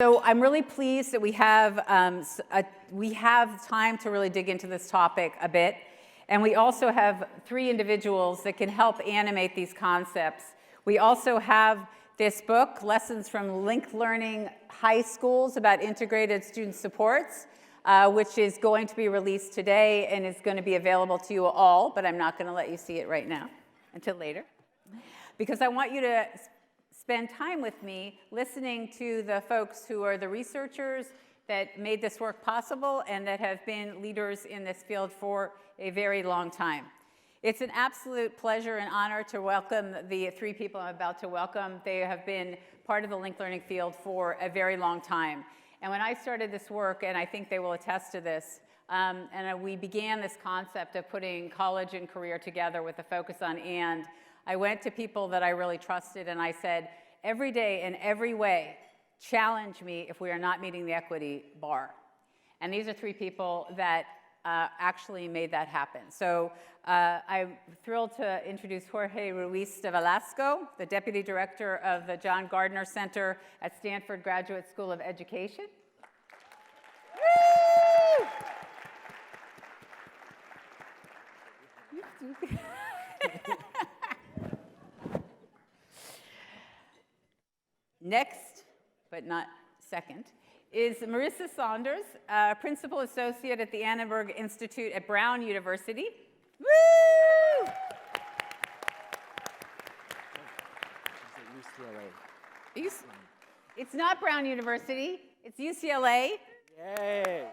So I'm really pleased that we have time to really dig into this topic a bit. And we also have 3 individuals that can help animate these concepts. We also have this book, Lessons from Linked Learning High Schools about Integrated Student Supports, which is going to be released today and is going to be available to you all, but I'm not going to let you see it right now until later. Because I want you to spend time with me listening to the folks who are the researchers that made this work possible and that have been leaders in this field for a very long time. It's an absolute pleasure and honor to welcome the 3 people I'm about to welcome. They have been part of the linked learning field for a very long time. And when I started this work, and I think they will attest to this, we began this concept of putting college and career together with a focus on and, I went to people that I really trusted and I said, every day in every way, challenge me if we are not meeting the equity bar. And these are 3 people that actually made that happen. So I'm thrilled to introduce Jorge Ruiz de Velasco, the Deputy Director of the John Gardner Center at Stanford Graduate School of Education. Woo! Next, but not second, is Marisa Saunders, Principal Associate at the Annenberg Institute at Brown University. Woo! UCLA. It's not Brown University, it's UCLA. Yay!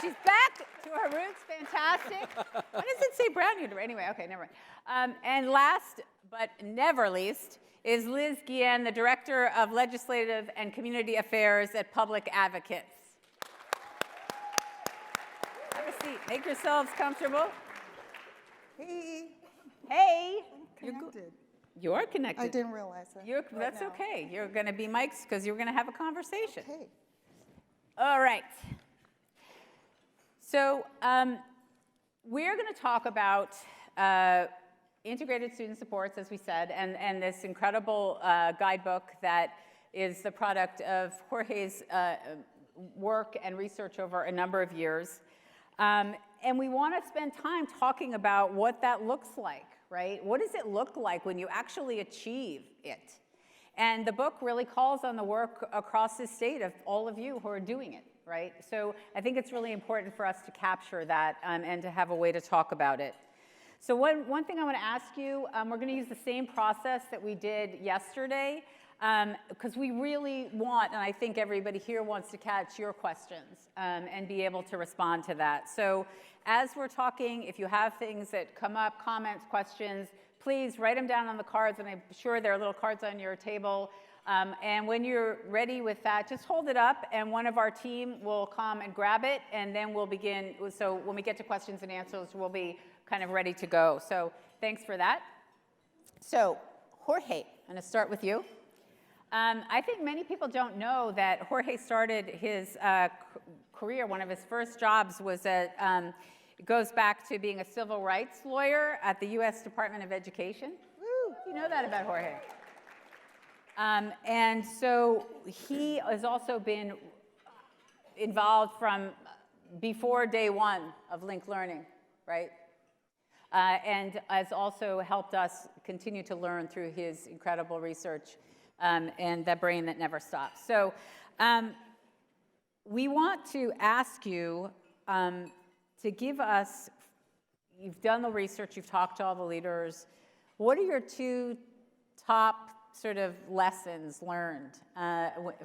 She's back to her roots, fantastic. Why does it say Brown University? Anyway, okay, never mind. And last but never least is Liz Guillen, the Director of Legislative and Community Affairs at Public Advocates. Have a seat. Make yourselves comfortable. Hey. Hey. I'm connected. You're connected. I didn't realize that. That's okay. You're going to be mics because you're going to have a conversation. Okay. All right. So we're going to talk about integrated student supports, as we said, and this incredible guidebook that is the product of Jorge's work and research over a number of years. And we want to spend time talking about what that looks like, right? What does it look like when you actually achieve it? And the book really calls on the work across the state of all of you who are doing it, right? So I think it's really important for us to capture that and to have a way to talk about it. So one thing I want to ask you, we're going to use the same process that we did yesterday because we really want, and I think everybody here wants to catch your questions and be able to respond to that. So as we're talking, if you have things that come up, comments, questions, please write them down on the cards, and I'm sure there are little cards on your table. And when you're ready with that, just hold it up, and one of our team will come and grab it, and then we'll begin. So when we get to questions and answers, we'll be kind of ready to go. So thanks for that. So Jorge, I'm going to start with you. I think many people don't know that Jorge started his career, one of his first jobs was at, it goes back to being a civil rights lawyer at the U.S. Department of Education. Woo! You know that about Jorge. And so he has also been involved from before day one of linked learning, right? And has also helped us continue to learn through his incredible research and that brain that never stops. So we want to ask you to give us, you've done the research, you've talked to all the leaders, what are your 2 top sort of lessons learned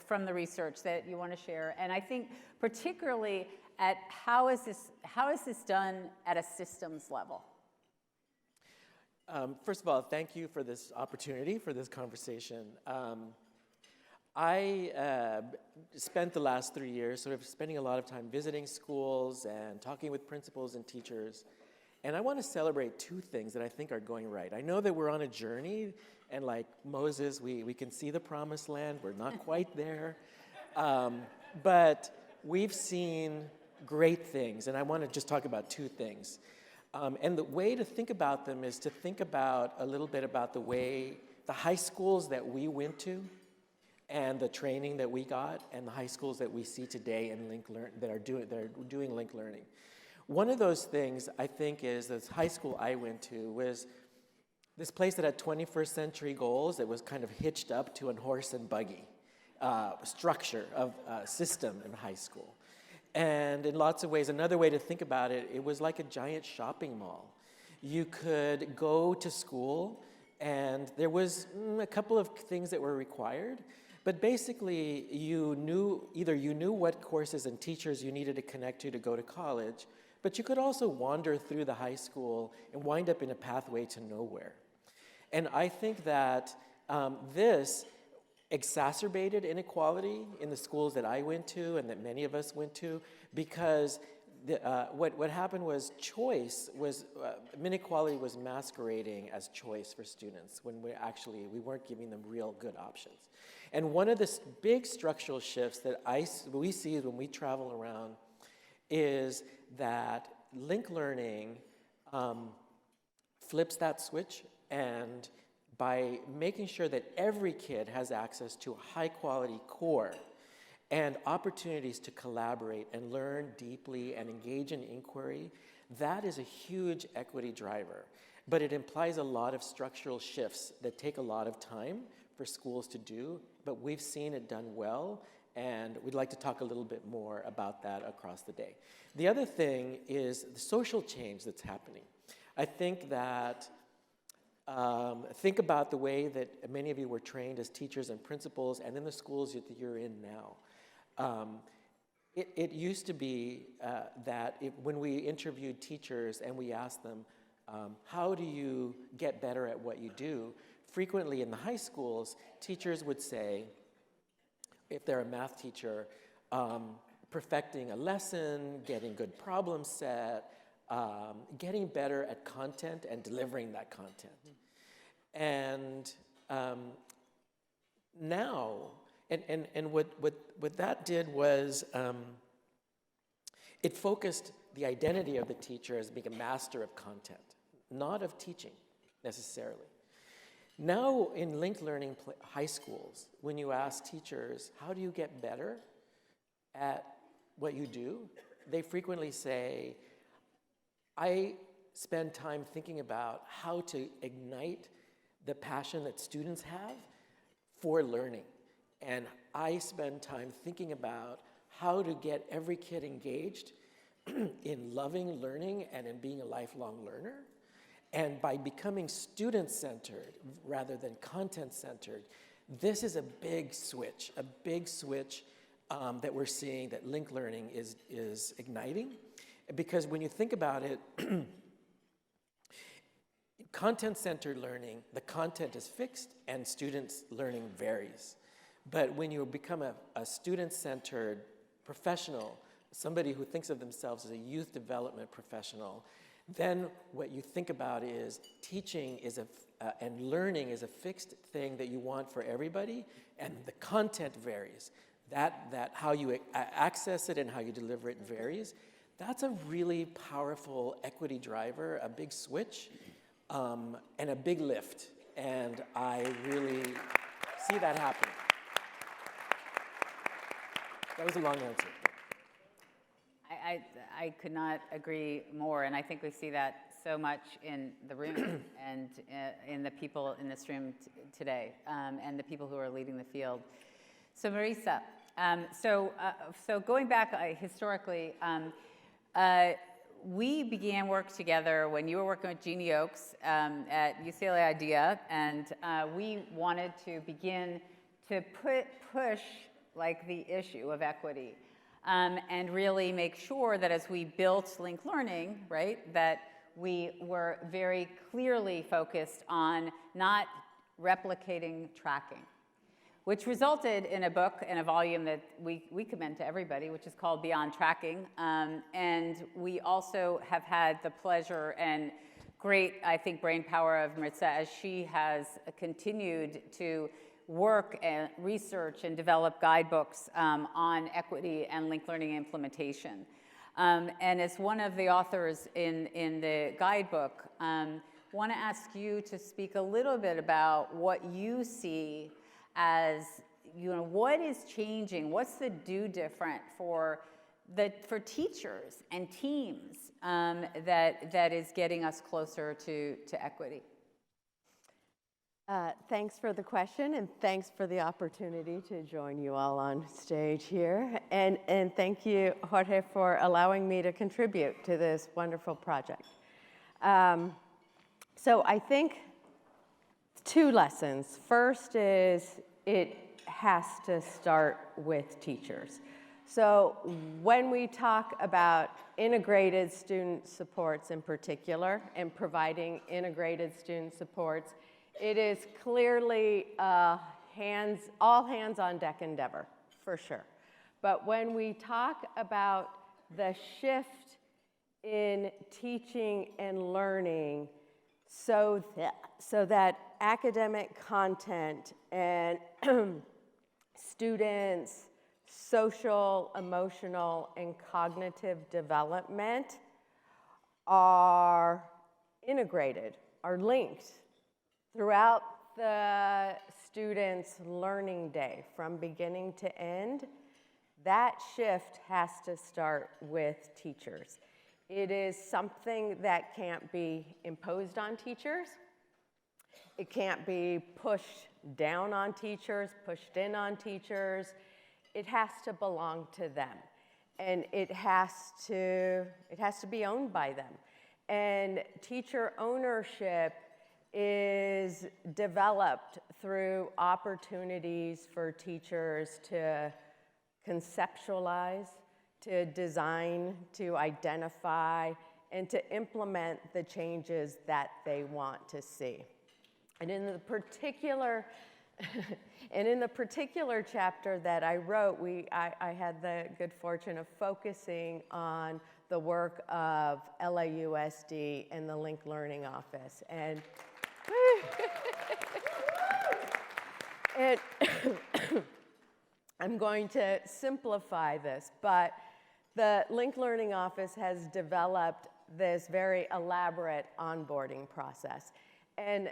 from the research that you want to share? And I think particularly at how is this done at a systems level? First of all, thank you for this opportunity, for this conversation. I spent the last 3 years sort of spending a lot of time visiting schools and talking with principals and teachers. And I want to celebrate 2 things that I think are going right. I know that we're on a journey, and like Moses, we can see the promised land. We're not quite there. But we've seen great things, and I want to just talk about 2 things. And the way to think about them is to think about a little bit about the way the high schools that we went to and the training that we got and the high schools that we see today in that are doing linked learning. One of those things I think is this high school I went to was this place that had 21st century goals that was kind of hitched up to a horse and buggy structure of system in high school. And in lots of ways, another way to think about it, it was like a giant shopping mall. You could go to school and there was a couple of things that were required, but basically either you knew what courses and teachers you needed to connect to go to college, but you could also wander through the high school and wind up in a pathway to nowhere. And I think that this exacerbated inequality in the schools that I went to and that many of us went to, because what happened was inequality was masquerading as choice for students when we weren't giving them real good options. And one of the big structural shifts that we see when we travel around is that linked learning flips that switch, and by making sure that every kid has access to a high-quality core and opportunities to collaborate and learn deeply and engage in inquiry, that is a huge equity driver. But it implies a lot of structural shifts that take a lot of time for schools to do, but we've seen it done well, and we'd like to talk a little bit more about that across the day. The other thing is the social change that's happening. I think that think about the way that many of you were trained as teachers and principals and in the schools that you're in now. It used to be that when we interviewed teachers and we asked them, how do you get better at what you do? Frequently in the high schools, teachers would say, if they're a math teacher, perfecting a lesson, getting good problem set, getting better at content and delivering that content. And now, and what that did was it focused the identity of the teacher as being a master of content, not of teaching necessarily. Now in linked learning high schools, when you ask teachers, how do you get better at what you do? They frequently say, I spend time thinking about how to ignite the passion that students have for learning. And I spend time thinking about how to get every kid engaged in loving learning and in being a lifelong learner. And by becoming student-centered rather than content-centered, this is a big switch that we're seeing that linked learning is igniting. Because when you think about it, content-centered learning, the content is fixed and students' learning varies. But when you become a student-centered professional, somebody who thinks of themselves as a youth development professional, then what you think about is teaching is and learning is a fixed thing that you want for everybody, and the content varies. That how you access it and how you deliver it varies. That's a really powerful equity driver, a big switch, and a big lift. And I really see that happening. That was a long answer. I could not agree more, and I think we see that so much in the room and in the people in this room today, and the people who are leading the field. So Marisa, so going back historically, we began work together when you were working with Jeannie Oakes at UCLA IDEA, and we wanted to begin to push like the issue of equity. And really make sure that as we built linked learning, right, that we were very clearly focused on not replicating tracking, which resulted in a book and a volume that we commend to everybody, which is called Beyond Tracking. And we also have had the pleasure and great, I think, brain power of Marisa as she has continued to work and research and develop guidebooks on equity and linked learning implementation. And as one of the authors in the guidebook, want to ask you to speak a little bit about what you see as what is changing? What's the do different for teachers and teams that is getting us closer to equity? Thanks for the question, and thanks for the opportunity to join you all on stage here. And thank you, Jorge, for allowing me to contribute to this wonderful project. So I think 2 lessons. First is it has to start with teachers. So when we talk about integrated student supports in particular, and providing integrated student supports, it is clearly all hands on deck endeavor, for sure. But when we talk about the shift in teaching and learning so that academic content and students' social, emotional, and cognitive development are integrated, are linked throughout the student's learning day from beginning to end, that shift has to start with teachers. It is something that can't be imposed on teachers. It can't be pushed down on teachers, pushed in on teachers. It has to belong to them. And it has to be owned by them. And teacher ownership is developed through opportunities for teachers to conceptualize, to design, to identify, and to implement the changes that they want to see. And in the particular chapter that I wrote, I had the good fortune of focusing on the work of LAUSD and the Link Learning Office. And I'm going to simplify this, but the Link Learning Office has developed this very elaborate onboarding process. And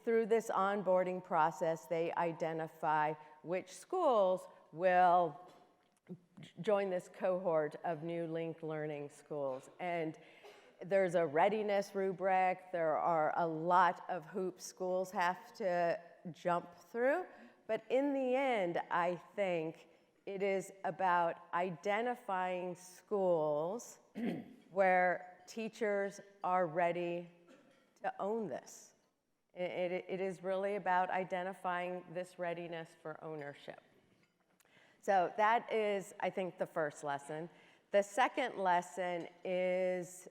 through this onboarding process, they identify which schools will join this cohort of new Link Learning schools. And there's a readiness rubric. There are a lot of hoops schools have to jump through. But in the end, I think it is about identifying schools where teachers are ready to own this. It is really about identifying this readiness for ownership. So that is, I think, the first lesson. The second lesson is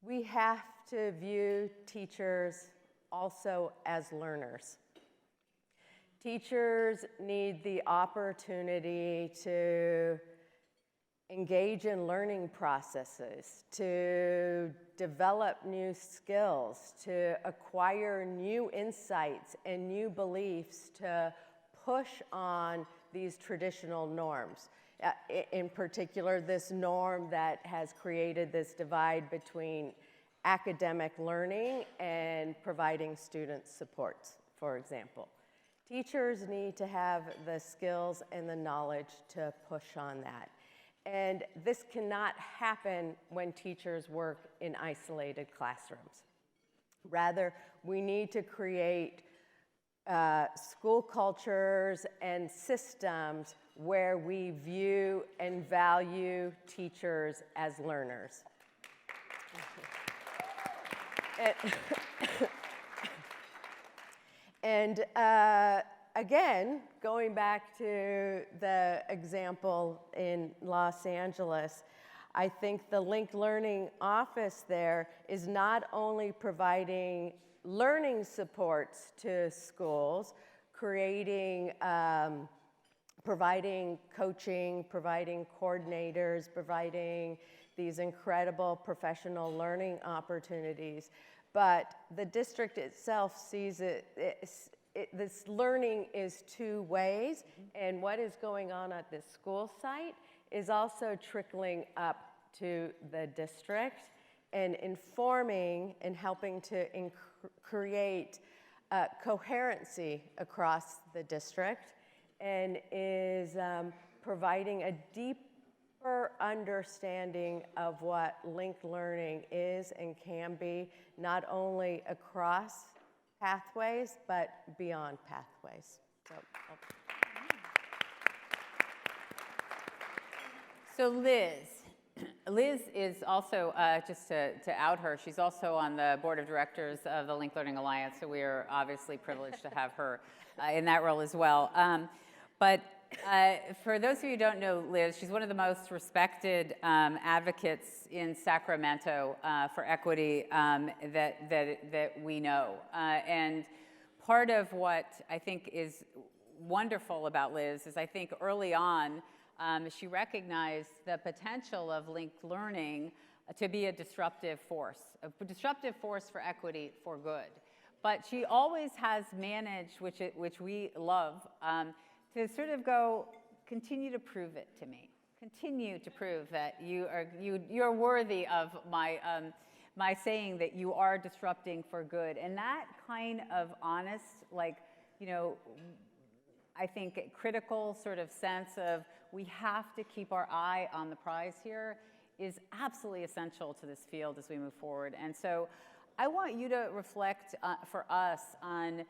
we have to view teachers also as learners. Teachers need the opportunity to engage in learning processes, to develop new skills, to acquire new insights and new beliefs, to push on these traditional norms. In particular, this norm that has created this divide between academic learning and providing student supports, for example. Teachers need to have the skills and the knowledge to push on that. And this cannot happen when teachers work in isolated classrooms. Rather, we need to create school cultures and systems where we view and value teachers as learners. And again, going back to the example in Los Angeles, I think the Link Learning Office there is not only providing learning supports to schools, providing coaching, providing coordinators, providing these incredible professional learning opportunities, but the district itself sees this learning is 2 ways, and what is going on at this school site is also trickling up to the district and informing and helping to create coherency across the district and is providing a deeper understanding of what linked learning is and can be, not only across pathways, but beyond pathways. So Liz is also, just to out her, she's also on the board of directors of the Linked Learning Alliance, so we are obviously privileged to have her in that role as well. But for those of you who don't know Liz, she's one of the most respected advocates in Sacramento for equity that we know. And part of what I think is wonderful about Liz is I think early on, she recognized the potential of linked learning to be a disruptive force for equity for good. But she always has managed, which we love, to sort of go, continue to prove it to me. Continue to prove that you're worthy of my saying that you are disrupting for good. And that kind of honest, I think critical sort of sense of we have to keep our eye on the prize here is absolutely essential to this field as we move forward. And so I want you to reflect for us on,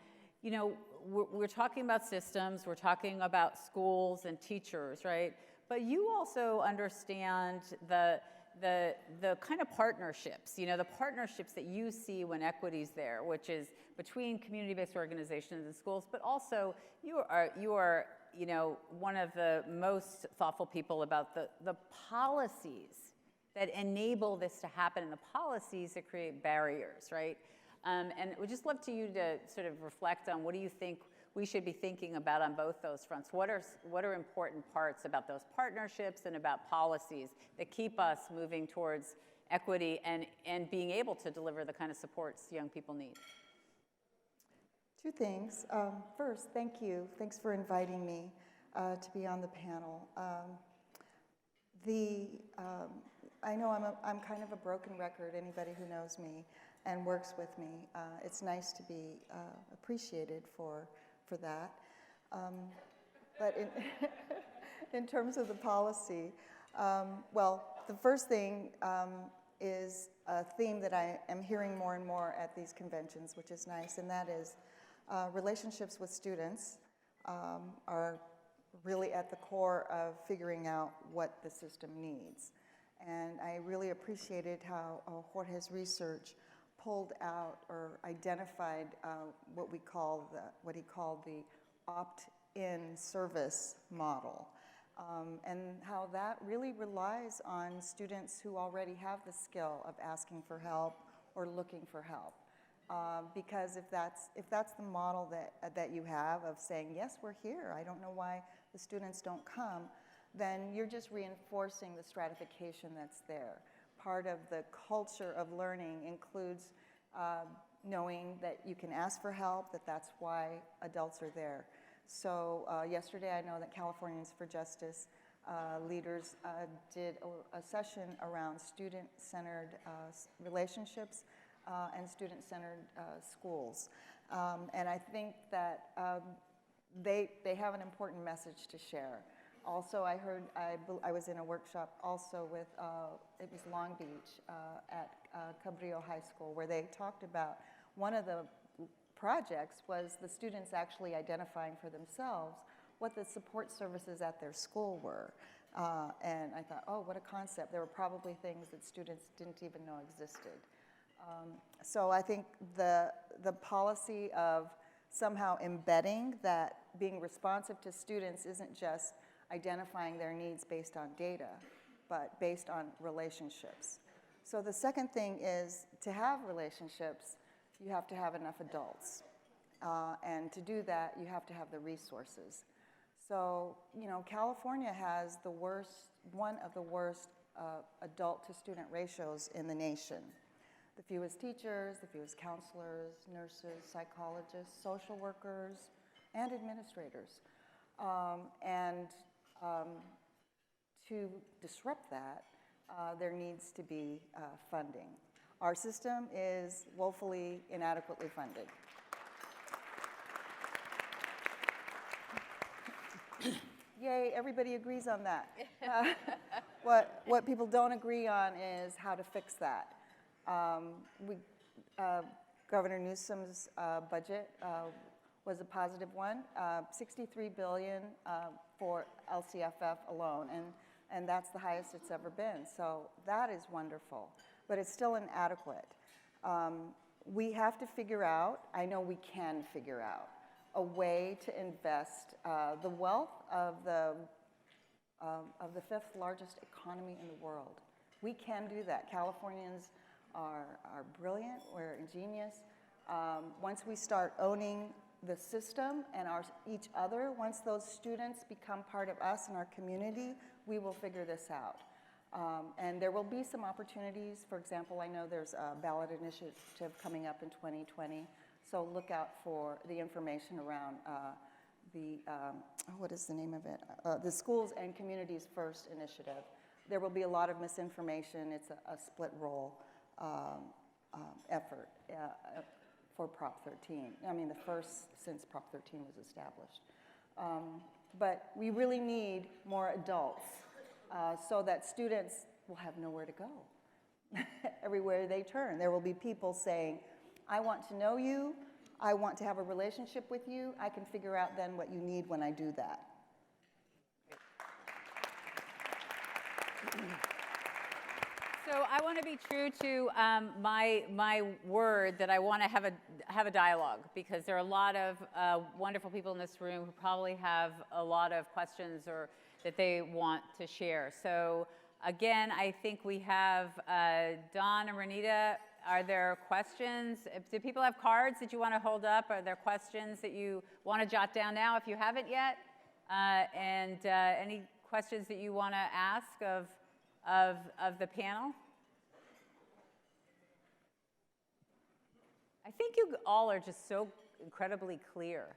we're talking about systems, we're talking about schools and teachers, right? But you also understand the kind of partnerships, the partnerships that you see when equity's there, which is between community-based organizations and schools, but also you are one of the most thoughtful people about the policies that enable this to happen and the policies that create barriers, right? And we'd just love you to sort of reflect on what do you think we should be thinking about on both those fronts. What are important parts about those partnerships and about policies that keep us moving towards equity and being able to deliver the kind of supports young people need? Two things. First, thank you. Thanks for inviting me to be on the panel. I know I'm kind of a broken record, anybody who knows me and works with me. It's nice to be appreciated for that. But in terms of the policy, well, the first thing is a theme that I am hearing more and more at these conventions, which is nice, and that is relationships with students are really at the core of figuring out what the system needs. And I really appreciated how Jorge's research pulled out or identified what he called the opt-in service model, and how that really relies on students who already have the skill of asking for help or looking for help. Because if that's the model that you have of saying, yes, we're here, I don't know why the students don't come, then you're just reinforcing the stratification that's there. Part of the culture of learning includes knowing that you can ask for help, that's why adults are there. So yesterday I know that Californians for Justice leaders did a session around student-centered relationships and student-centered schools. And I think that they have an important message to share. Also, I was in a workshop also with, it was Long Beach at Cabrillo High School, where they talked about one of the projects was the students actually identifying for themselves what the support services at their school were. And I thought, oh, what a concept. There were probably things that students didn't even know existed. So I think the policy of somehow embedding that being responsive to students isn't just identifying their needs based on data, but based on relationships. So the second thing is to have relationships, you have to have enough adults. And to do that, you have to have the resources. So, California has one of the worst adult to student ratios in the nation. The fewest teachers, the fewest counselors, nurses, psychologists, social workers, and administrators. To disrupt that, there needs to be funding. Our system is woefully inadequately funded. Yay, everybody agrees on that. What people don't agree on is how to fix that. Governor Newsom's budget was a positive one, $63 billion for LCFF alone, and that's the highest it's ever been. So that is wonderful, but it's still inadequate. We have to figure out, I know we can figure out, a way to invest the wealth of the fifth largest economy in the world. We can do that. Californians are brilliant, we're ingenious. Once we start owning the system and each other, once those students become part of us and our community, we will figure this out. And there will be some opportunities. For example, I know there's a ballot initiative coming up in 2020, so look out for the information around what is the name of it? The Schools and Communities First initiative. There will be a lot of misinformation. It's a split role effort for Prop 13. I mean, the first since Prop 13 was established. But we really need more adults so that students will have nowhere to go. Everywhere they turn, there will be people saying, I want to know you, I want to have a relationship with you, I can figure out then what you need when I do that. So I want to be true to my word that I want to have a dialogue, because there are a lot of wonderful people in this room who probably have a lot of questions or that they want to share. So again, I think we have Don and Renita. Are there questions? Do people have cards that you want to hold up? Are there questions that you want to jot down now if you haven't yet? And any questions that you want to ask of the panel? I think you all are just so incredibly clear.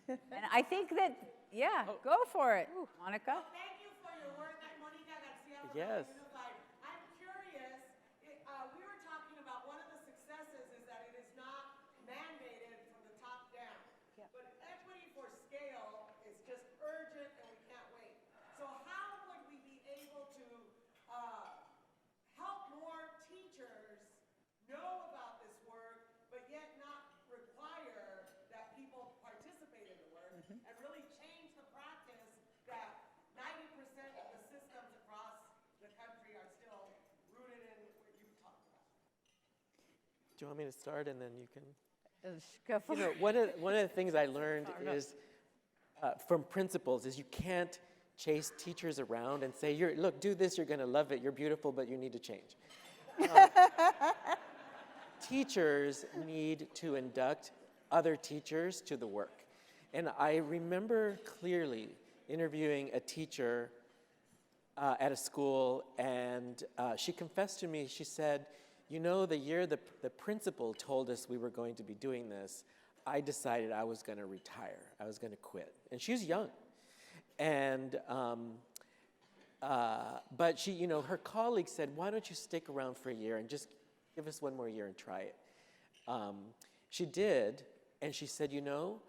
And I think that, yeah, go for it, Monica. Well, thank you for your work, Monica Garcia. Yes. Unified. I'm curious, we were talking about one of the successes is that it is not mandated from the top down. Yeah. But equity for scale is just urgent and we can't wait. So how would we be able to help more teachers know about this work, but yet not require that people participate in the work, and really change the practice that 90% of the systems across the country are still rooted in what you've talked about? Do you want me to start and then you can? Go for You know, one of the things I learned is from principals is you can't chase teachers around and say, look, do this, you're going to love it, you're beautiful, but you need to change. Teachers need to induct other teachers to the work. And I remember clearly interviewing a teacher at a school, and she confessed to me, she said, you know, the year the principal told us we were going to be doing this, I decided I was going to retire. I was going to quit. And she was young. And, but she, you know, her colleague said, why don't you stick around for a year and just give us one more year and try it. She did, and she said, you know,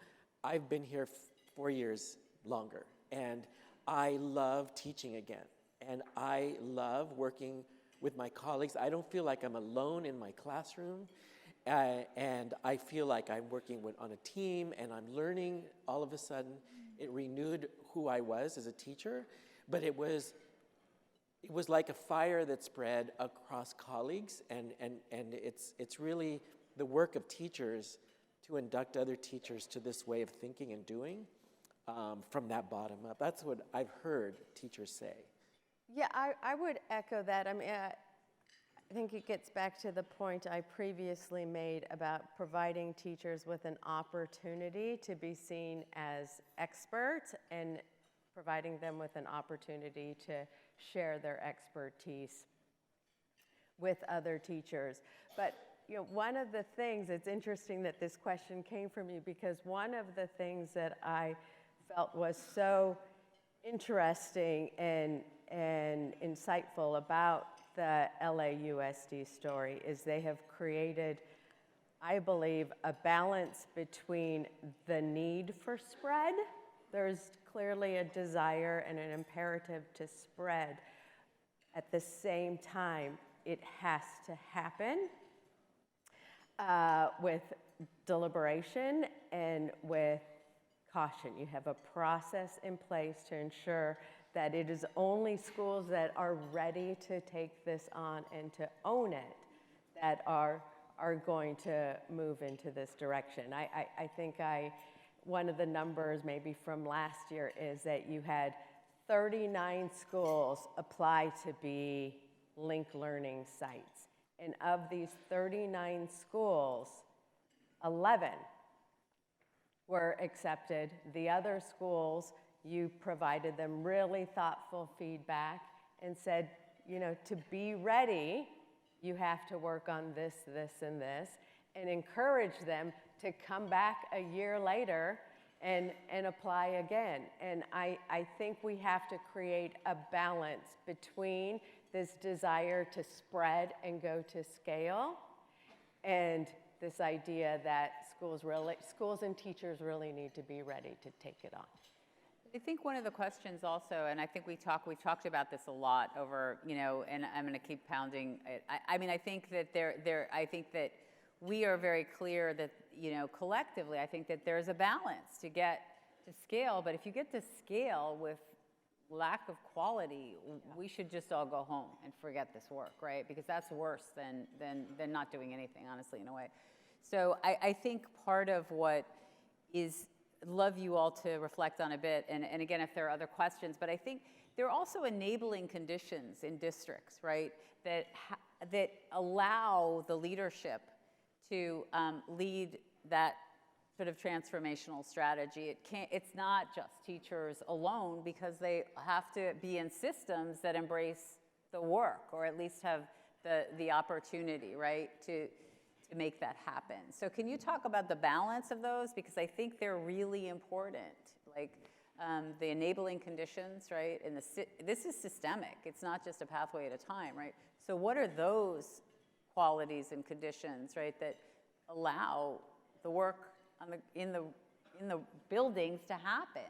I've been here 4 years longer, and I love teaching again, and I love working with my colleagues. I don't feel like I'm alone in my classroom, and I feel like I'm working on a team, and I'm learning all of a sudden. It renewed who I was as a teacher, but it was like a fire that spread across colleagues, and it's really the work of teachers to induct other teachers to this way of thinking and doing from that bottom up. That's what I've heard teachers say. Yeah, I would echo that. I mean, I think it gets back to the point I previously made about providing teachers with an opportunity to be seen as experts and providing them with an opportunity to share their expertise with other teachers. But you know, one of the things, it's interesting that this question came from you, because one of the things that I felt was so interesting and insightful about the LAUSD story is they have created, I believe, a balance between the need for spread. There's clearly a desire and an imperative to spread. At the same time, it has to happen with deliberation and with caution. You have a process in place to ensure that it is only schools that are ready to take this on and to own it that are going to move into this direction. I think one of the numbers maybe from last year is that you had 39 schools apply to be linked learning sites. And of these 39 schools, 11 were accepted. The other schools, you provided them really thoughtful feedback and said, you know, to be ready, you have to work on this, this, and this, and encourage them to come back a year later and apply again. And I think we have to create a balance between this desire to spread and go to scale and this idea that schools and teachers really need to be ready to take it on. I think one of the questions also, and I think we talked about this a lot over, you know, and I'm going to keep pounding it. I mean, I think that I think that we are very clear that, you know, collectively, I think that there's a balance to get to scale. But if you get to scale with lack of quality, we should just all go home and forget this work, right? Because that's worse than not doing anything, honestly, in a way. So I think part of what is, love you all to reflect on a bit, and again, if there are other questions, but I think there are also enabling conditions in districts, right, that allow the leadership to lead that sort of transformational strategy. It's not just teachers alone, because they have to be in systems that embrace the work, or at least have the opportunity, right, to make that happen. So can you talk about the balance of those? Because I think they're really important, like the enabling conditions, right? And this is systemic. It's not just a pathway at a time, right? So what are those qualities and conditions, right, that allow the work in the buildings to happen?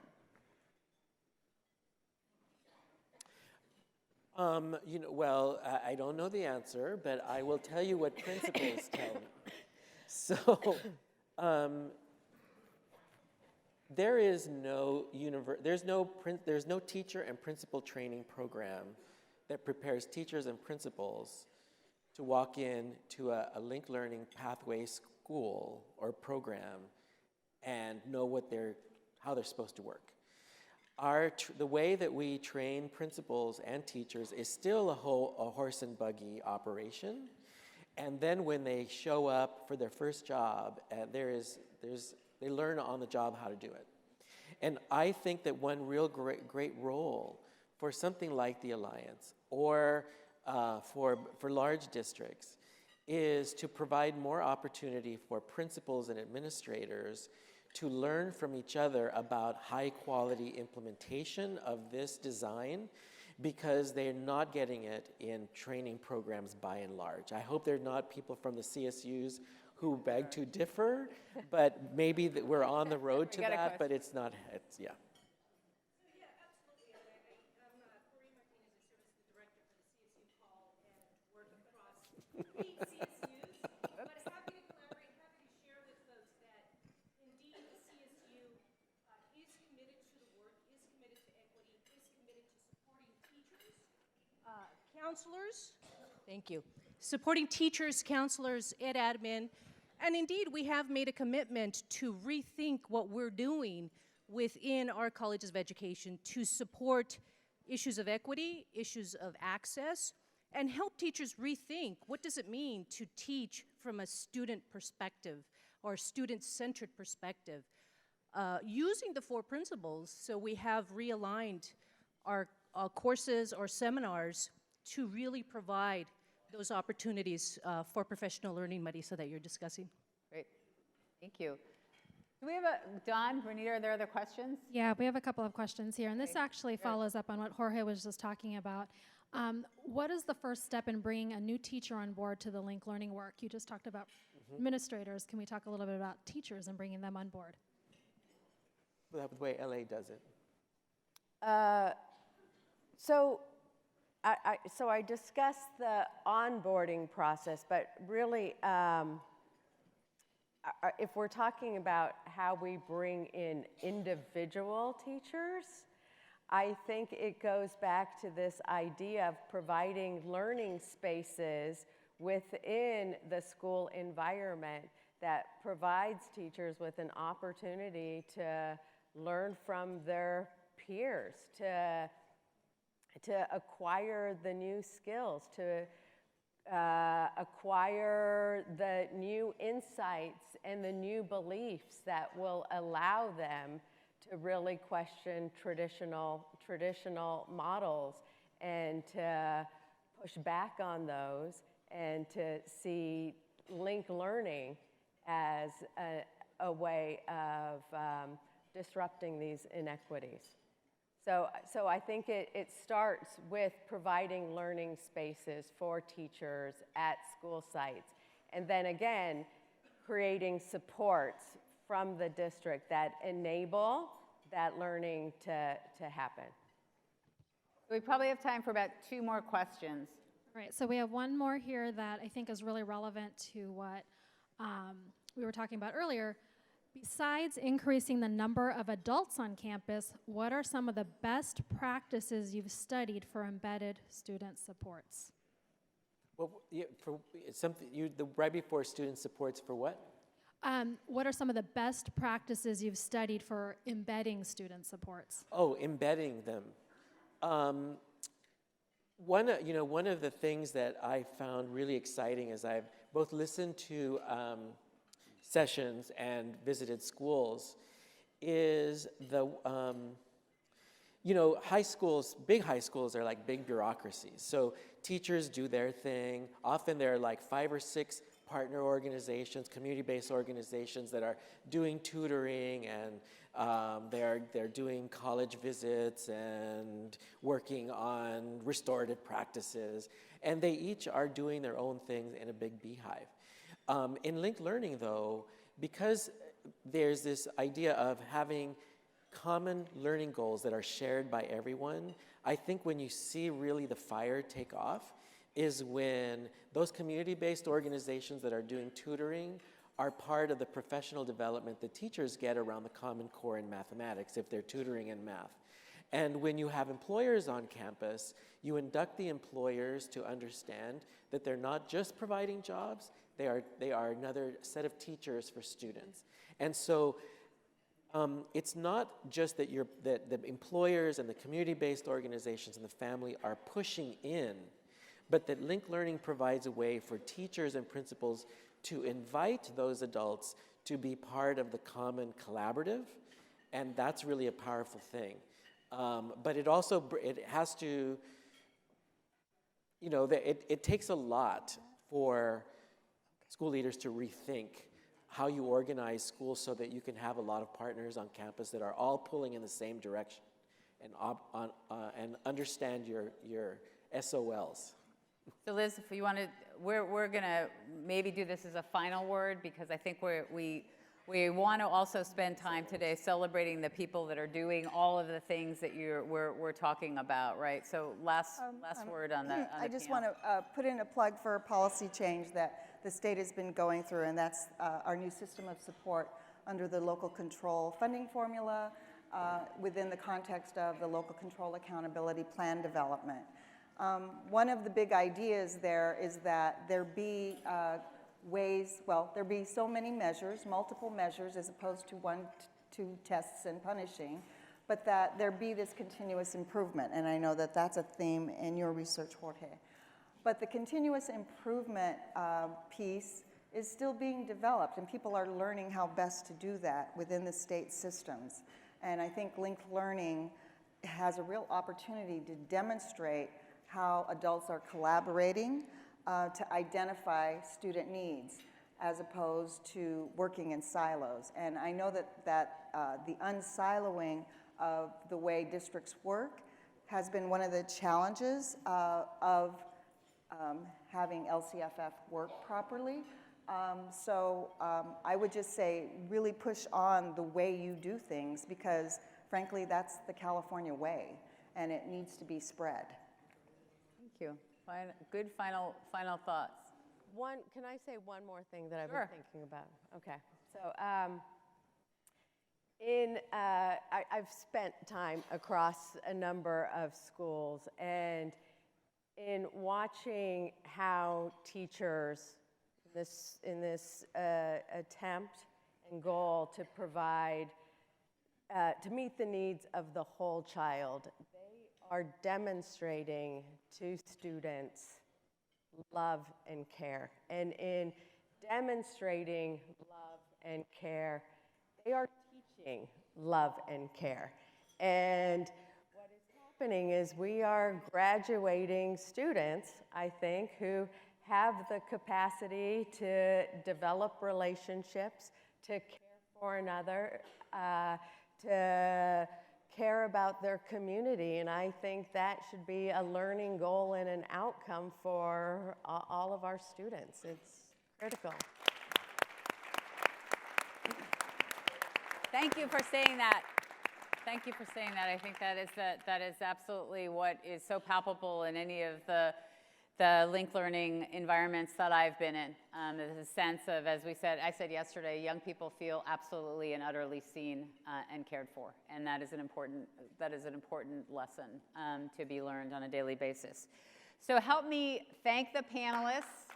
You know, well, I don't know the answer, but I will tell you what principals tell me. So, there's no teacher and principal training program that prepares teachers and principals to walk into a linked learning pathway school or program and know how they're supposed to work. The way that we train principals and teachers is still a horse and buggy operation. And then when they show up for their first job, they learn on the job how to do it. And I think that one real great role for something like the Alliance, or for large districts, is to provide more opportunity for principals and administrators to learn from each other about high quality implementation of this design, because they're not getting it in training programs by and large. I hope they're not people from the CSUs who beg to differ, but maybe we're on the road to that, but it's not, yeah. Yeah, absolutely. I'm Corey Martinez. I serve as the director for the CSU call and work across 8 CSUs. But happy to collaborate, happy to share with folks that indeed the CSU is committed to the work, is committed to equity, is committed to supporting teachers, counselors. Thank you. Supporting teachers, counselors, ed admin. And indeed, we have made a commitment to rethink what we're doing within our colleges of education to support issues of equity, issues of access, and help teachers rethink what does it mean to teach from a student perspective or student-centered perspective. Using the 4 principles, so we have realigned our courses or seminars to really provide those opportunities for professional learning, Marisa, that you're discussing. Great, thank you. Do we have Don, Renita, are there other questions? Yeah, we have a couple of questions here, and this actually follows up on what Jorge was just talking about. What is the first step in bringing a new teacher on board to the linked learning work? You just talked about administrators. Can we talk a little bit about teachers and bringing them on board? That's the way LA does it. So I discussed the onboarding process, but really, if we're talking about how we bring in individual teachers, I think it goes back to this idea of providing learning spaces within the school environment that provides teachers with an opportunity to learn from their peers, to acquire the new skills, to acquire the new insights and the new beliefs that will allow them to really question traditional models and to push back on those and to see linked learning as a way of disrupting these inequities. So I think it starts with providing learning spaces for teachers at school sites, and then again, creating supports from the district that enable that learning to happen. We probably have time for about 2 more questions. All right, so we have one more here that I think is really relevant to what we were talking about earlier. Besides increasing the number of adults on campus, what are some of the best practices you've studied for embedded student supports? Well, yeah, for something right before student supports for what? What are some of the best practices you've studied for embedding student supports? Oh, embedding them. One of the things that I found really exciting is I've both listened to sessions and visited schools is high schools, big high schools are like big bureaucracies. So teachers do their thing. Often there are like 5 or 6 partner organizations, community-based organizations that are doing tutoring, and they're doing college visits and working on restorative practices. And they each are doing their own things in a big beehive. In linked learning, though, because there's this idea of having common learning goals that are shared by everyone, I think when you see really the fire take off is when those community-based organizations that are doing tutoring are part of the professional development that teachers get around the Common Core in mathematics if they're tutoring in math. And when you have employers on campus, you induct the employers to understand that they're not just providing jobs, they are another set of teachers for students. And so it's not just that the employers and the community-based organizations and the family are pushing in, but that linked learning provides a way for teachers and principals to invite those adults to be part of the common collaborative, and that's really a powerful thing. But it has to, it takes a lot for school leaders to rethink how you organize schools so that you can have a lot of partners on campus that are all pulling in the same direction and understand your SOLs. So Liz, if you want to, we're going to maybe do this as a final word, because I think we want to also spend time today celebrating the people that are doing all of the things that we're talking about, right? So last word on the I just want to put in a plug for a policy change that the state has been going through, and that's our new system of support under the local control funding formula within the context of the local control accountability plan development. One of the big ideas there is that there be there be so many measures, multiple measures, as opposed to 1, 2 tests and punishing, but that there be this continuous improvement. And I know that that's a theme in your research, Jorge. But the continuous improvement piece is still being developed, and people are learning how best to do that within the state systems. And I think linked learning has a real opportunity to demonstrate how adults are collaborating to identify student needs as opposed to working in silos. And I know that the unsiloing of the way districts work has been one of the challenges of having LCFF work properly. So I would just say really push on the way you do things, because frankly, that's the California way, and it needs to be spread. Thank you. Good final thoughts. Can I say one more thing that I've Sure. been thinking about? Okay. So I've spent time across a number of schools, and in watching how teachers in this attempt and goal to provide, to meet the needs of the whole child, they are demonstrating to students love and care. And in demonstrating love and care, they are teaching love and care. And what is happening is we are graduating students, I think, who have the capacity to develop relationships, to care for another, to care about their community. And I think that should be a learning goal and an outcome for all of our students. It's critical. Thank you for saying that. Thank you for saying that. I think that is absolutely what is so palpable in any of the linked learning environments that I've been in. There's a sense of, as I said yesterday, young people feel absolutely and utterly seen and cared for, and that is an important lesson to be learned on a daily basis. So help me thank the panelists.